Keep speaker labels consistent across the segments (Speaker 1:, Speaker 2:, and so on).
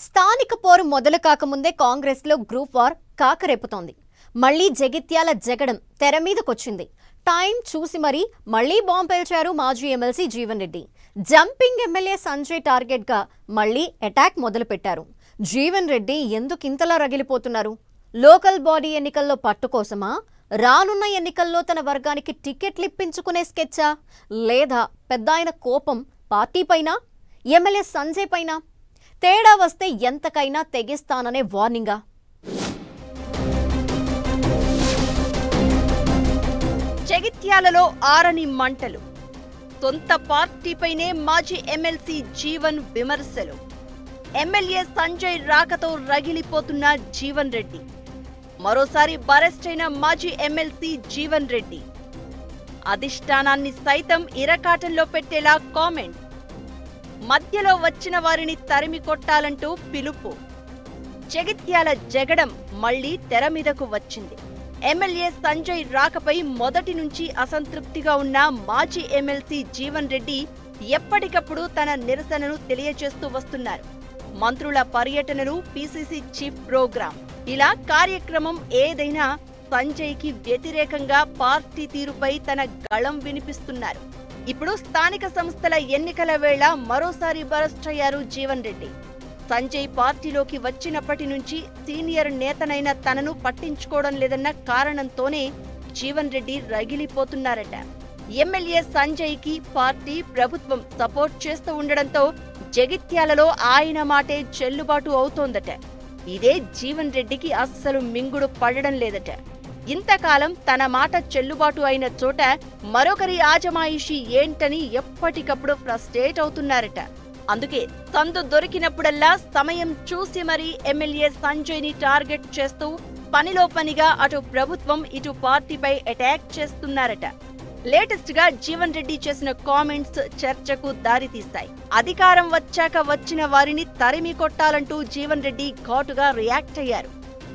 Speaker 1: స్థానిక పోరు మొదలు కాకముందే కాంగ్రెస్ లో గ్రూప్ వార్ కాకరేపుతోంది. మళ్లీ జగిత్యాల జగడం తెర మీదకొచ్చింది. టైం చూసి మళ్లీ బాంబు పేల్చారు మాజీ MLC Jeevan Reddy. Jumping MLA Sanjay target గా మళ్లీ అటాక్ మొదలుపెట్టారు. జీవన్ రెడ్డి ఎందుకింతలా రగిలిపోతున్నారు? లోకల్ బాడీ ఎన్నికల్లో పట్టు కోసమా? రానున్న ఎన్నికల్లో తన వర్గానికి టికెట్లు ఇప్పించుకునే స్కెచ్చా? లేదా పెద్దాయన కోపం పార్టీ పైన, ఎమ్మెల్యే సంజయ్ పైన? తేడా వస్తే ఎంతకైనా తెగిస్తాననే వార్నింగా?
Speaker 2: జగిత్యాలలో ఆరని మంటలు. సొంత పార్టీపైనే మాజీ ఎమ్మెల్సీ జీవన్ విమర్శలు. ఎమ్మెల్యే సంజయ్ రాకతో రగిలిపోతున్న జీవన్ రెడ్డి. మరోసారి అరెస్ట్ అయిన మాజీ ఎమ్మెల్సీ జీవన్ రెడ్డి అధిష్టానాన్ని సైతం ఇరకాటంలో పెట్టేలా కామెంట్. మధ్యలో వచ్చిన వారిని తరిమి కొట్టాలంటూ పిలుపు. జగిత్యాల జగడం మళ్లీ తెర మీదకు వచ్చింది. ఎమ్మెల్యే సంజయ్ రాకపై మొదటి నుంచి అసంతృప్తిగా ఉన్న మాజీ ఎమ్మెల్సీ జీవన్ రెడ్డి ఎప్పటికప్పుడు తన నిరసనను తెలియజేస్తూ వస్తున్నారు. మంత్రుల పర్యటనలు, పీసీసీ చీఫ్ ప్రోగ్రాం, ఇలా కార్యక్రమం ఏదైనా సంజయ్కి వ్యతిరేకంగా పార్టీ తీరుపై తన గళం వినిపిస్తున్నారు. ఇప్పుడు స్థానిక సంస్థల ఎన్నికల వేళ మరోసారి అరెస్ట్ అయ్యారు జీవన్ రెడ్డి. సంజయ్ పార్టీలోకి వచ్చినప్పటి నుంచి సీనియర్ నేతనైన తనను పట్టించుకోవడం లేదన్న కారణంతోనే జీవన్ రెడ్డి రగిలిపోతున్నారట. ఎమ్మెల్యే సంజయ్కి పార్టీ, ప్రభుత్వం సపోర్ట్ చేస్తూ ఉండడంతో జగిత్యాలలో ఆయన మాటే చెల్లుబాటు అవుతోందట. ఇదే జీవన్ రెడ్డికి అస్సలు మింగుడు పడడం లేదట. ఇంతకాలం తన మాట చెల్లుబాటు అయిన చోట మరొకరి ఆజమాయిషీ ఏంటని ఎప్పటికప్పుడు ఫ్రస్ట్రేట్ అవుతున్నారట. అందుకే సందు దొరికినప్పుడల్లా సమయం చూసి మరీ ఎమ్మెల్యే సంజయ్ ని టార్గెట్ చేస్తూ పనిలో పనిగా అటు ప్రభుత్వం, ఇటు పార్టీపై అటాక్ చేస్తున్నారట. లేటెస్ట్ గా జీవన్ రెడ్డి చేసిన కామెంట్స్ చర్చకు దారితీస్తాయి. అధికారం వచ్చాక వచ్చిన వారిని తరిమి కొట్టాలంటూ జీవన్ రెడ్డి ఘాటుగా రియాక్ట్ అయ్యారు.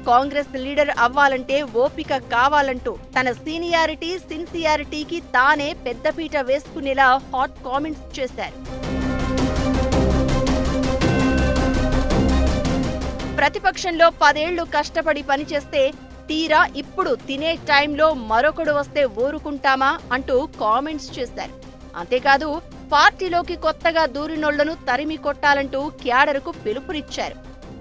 Speaker 2: కాంగ్రెస్ లీడర్ అవ్వాలంటే ఓపిక కావాలంటూ తన సీనియారిటీ, సిన్సియారిటీకి తానే పెద్దపీట వేసుకునేలా హాట్ కామెంట్స్ చేశారు. ప్రతిపక్షంలో 10 ఏళ్లు కష్టపడి పనిచేస్తే తీరా ఇప్పుడు తినే టైంలో మరొకడు వస్తే ఊరుకుంటామా అంటూ కామెంట్స్ చేశారు. అంతేకాదు పార్టీలోకి కొత్తగా దూరినోళ్లను తరిమి కొట్టాలంటూ క్యాడర్కు పిలుపునిచ్చారు.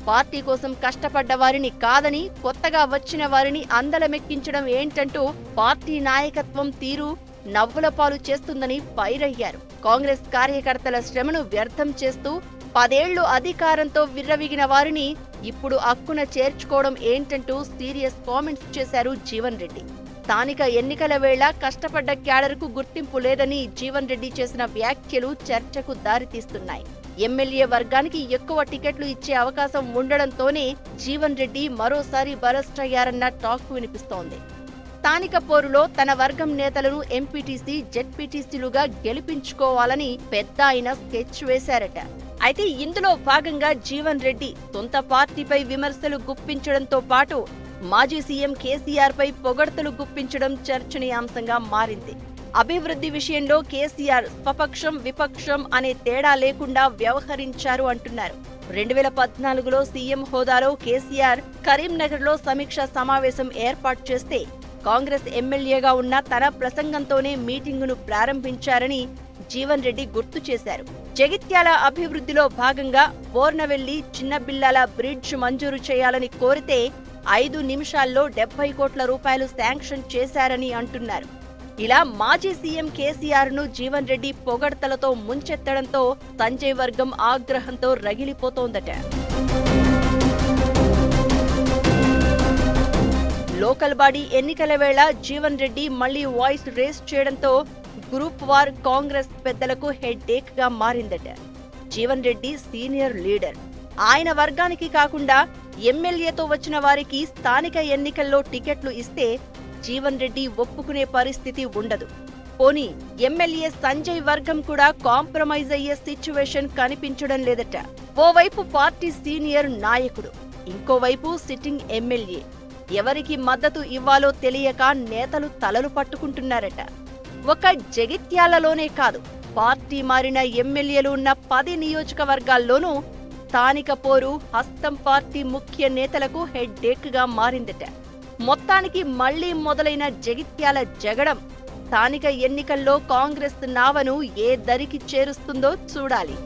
Speaker 2: పార్టీ కోసం కష్టపడ్డ వారిని కాదని కొత్తగా వచ్చిన వారిని అందలమెక్కించడం ఏంటంటూ పార్టీ నాయకత్వం తీరు నవ్వుల పాలు చేస్తుందని ఫైర్ అయ్యారు. కాంగ్రెస్ కార్యకర్తల శ్రమను వ్యర్థం చేస్తూ 10 ఏళ్లు అధికారంతో విర్రవీగిన వారిని ఇప్పుడు అక్కున చేర్చుకోవడం ఏంటంటూ సీరియస్ కామెంట్స్ చేశారు జీవన్ రెడ్డి. స్థానిక ఎన్నికల వేళ కష్టపడ్డ క్యాడర్కు గుర్తింపు లేదని జీవన్ రెడ్డి చేసిన వ్యాఖ్యలు చర్చకు దారితీస్తున్నాయి. ఎమ్మెల్యే వర్గానికి ఎక్కువ టికెట్లు ఇచ్చే అవకాశం ఉండడంతోనే జీవన్ రెడ్డి మరోసారి అరెస్ట్ అయ్యారన్న టాక్ వినిపిస్తోంది. స్థానిక పోరులో తన వర్గం నేతలను ఎంపీటీసీ, జెడ్పీటీసీలుగా గెలిపించుకోవాలని పెద్ద ఆయన స్కెచ్ వేశారట. అయితే ఇందులో భాగంగా జీవన్ రెడ్డి సొంత పార్టీపై విమర్శలు గుప్పించడంతో పాటు మాజీ సీఎం కేసీఆర్ పై పొగడ్తలు గుప్పించడం చర్చనీయాంశంగా మారింది. అభివృద్ధి విషయంలో కేసీఆర్ స్వపక్షం, విపక్షం అనే తేడా లేకుండా వ్యవహరించారు అంటున్నారు. 2014లో సీఎం హోదాలో కేసీఆర్ కరీంనగర్లో సమీక్ష సమావేశం ఏర్పాటు చేస్తే కాంగ్రెస్ ఎమ్మెల్యేగా ఉన్న తన ప్రసంగంతోనే మీటింగును ప్రారంభించారని జీవన్ రెడ్డి గుర్తు చేశారు. జగిత్యాల అభివృద్ధిలో భాగంగా బోర్నవెల్లి, చిన్నబిల్లాల బ్రిడ్జ్ మంజూరు చేయాలని కోరితే 5 నిమిషాల్లో 70 కోట్ల రూపాయలు శాంక్షన్ చేశారని అంటున్నారు. ఇలా మాజీ సీఎం కేసీఆర్ ను జీవన్ రెడ్డి పొగడ్తలతో ముంచెత్తడంతో సంజయ్ వర్గం ఆగ్రహంతో రగిలిపోతోందట. లోకల్ బాడీ ఎన్నికల వేళ జీవన్ రెడ్డి మళ్లీ వాయిస్ రేస్ చేయడంతో గ్రూప్ వార్ కాంగ్రెస్ పెద్దలకు హెడ్ఏక్ గా మారిందట. Jeevan Reddy senior leader. ఆయన వర్గానికి కాకుండా ఎమ్మెల్యేతో వచ్చిన వారికి స్థానిక ఎన్నికల్లో టికెట్లు ఇస్తే జీవన్ రెడ్డి ఒప్పుకునే పరిస్థితి ఉండదు. పోనీ ఎమ్మెల్యే సంజయ్ వర్గం కూడా కాంప్రమైజ్ అయ్యే సిచ్యువేషన్ కనిపించడం లేదట. ఓవైపు పార్టీ సీనియర్ నాయకుడు, ఇంకోవైపు సిట్టింగ్ ఎమ్మెల్యే. ఎవరికి మద్దతు ఇవ్వాలో తెలియక నేతలు తలలు పట్టుకుంటున్నారట. ఒక జగిత్యాలలోనే కాదు, పార్టీ మారిన ఎమ్మెల్యేలు ఉన్న 10 నియోజకవర్గాల్లోనూ స్థానిక పోరు హస్తం పార్టీ ముఖ్య నేతలకు హెడ్ఏక్గా మారిందట. మొత్తానికి మళ్లీ మొదలైన జగిత్యాల జగడం స్థానిక ఎన్నికల్లో కాంగ్రెస్ నావను ఏ దరికి చేరుస్తుందో చూడాలి.